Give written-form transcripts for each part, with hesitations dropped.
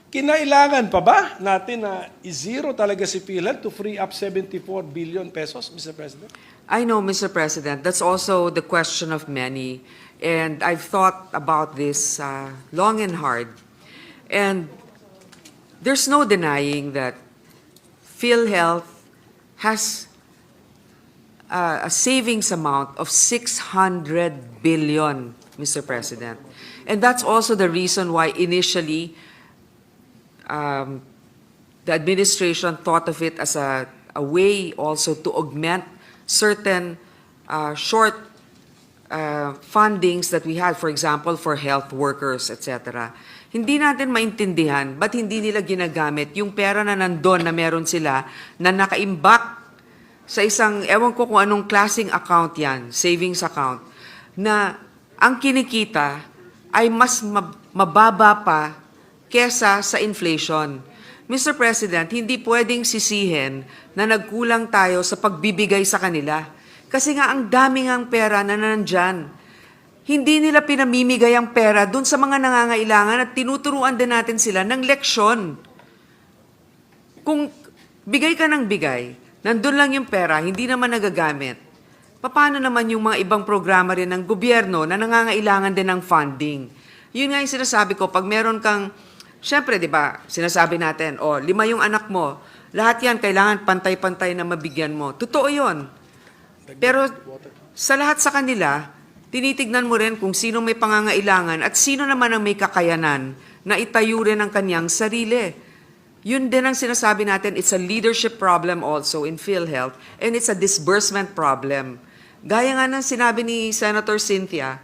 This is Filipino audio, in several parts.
Kinailangan pa ba natin na i-zero talaga si PhilHealth to free up 74 billion pesos, Mr. President? I know, Mr. President, that's also the question of many. And I've thought about this long and hard. And there's no denying that PhilHealth has a savings amount of 600 billion, Mr. President. And that's also the reason why initially the administration thought of it as a way also to augment certain short fundings that we had, for example, for health workers, etc. Hindi natin maintindihan ba't hindi nila ginagamit yung pera na nandun na meron sila na nakaimbak sa isang, ewan ko kung anong klaseng account yan, savings account, na ang kinikita ay mas mababa pa kesa sa inflation. Mr. President, hindi pwedeng sisihin na nagkulang tayo sa pagbibigay sa kanila. Kasi nga ang dami ngang pera na nandyan. Hindi nila pinamimigay ang pera dun sa mga nangangailangan at tinuturuan din natin sila ng leksyon. Kung bigay ka ng bigay, nandun lang yung pera, hindi naman nagagamit. Paano naman yung mga ibang programa rin ng gobyerno na nangangailangan din ng funding? Yun nga yung sinasabi ko, pag meron kang, syempre, di ba, sinasabi natin, 5 yung anak mo, lahat yan kailangan pantay-pantay na mabigyan mo. Totoo yun. Pero sa lahat sa kanila, tinitignan mo rin kung sino may pangangailangan at sino naman ang may kakayanan na itayo rin ang kanyang sarili. Yun din ang sinasabi natin, it's a leadership problem also in PhilHealth and it's a disbursement problem. Gaya nga ng sinabi ni Senator Cynthia,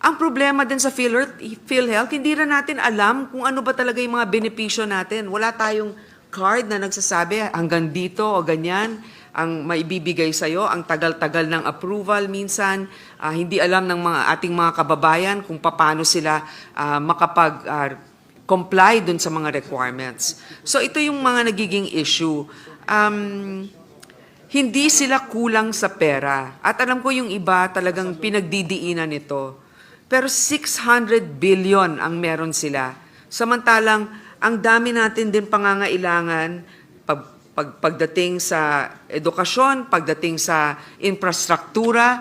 ang problema din sa PhilHealth, hindi rin natin alam kung ano ba talaga yung mga benepisyo natin. Wala tayong card na nagsasabi hanggang dito o ganyan ang maibibigay sa'yo, ang tagal-tagal ng approval minsan, hindi alam ng ating mga kababayan kung paano sila makapag-comply dun sa mga requirements. So ito yung mga nagiging issue. Hindi sila kulang sa pera. At alam ko yung iba talagang pinagdidiinan nito. Pero 600 billion ang meron sila. Samantalang, ang dami natin din pangangailangan pagdating sa edukasyon, pagdating sa infrastruktura.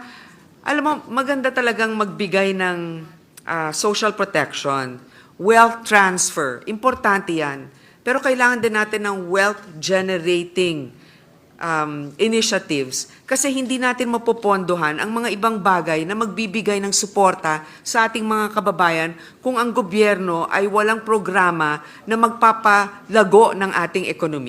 Alam mo, maganda talagang magbigay ng social protection, wealth transfer. Importante yan. Pero kailangan din natin ng wealth generating initiatives kasi hindi natin mapopondohan ang mga ibang bagay na magbibigay ng suporta sa ating mga kababayan kung ang gobyerno ay walang programa na magpapalago ng ating ekonomiya.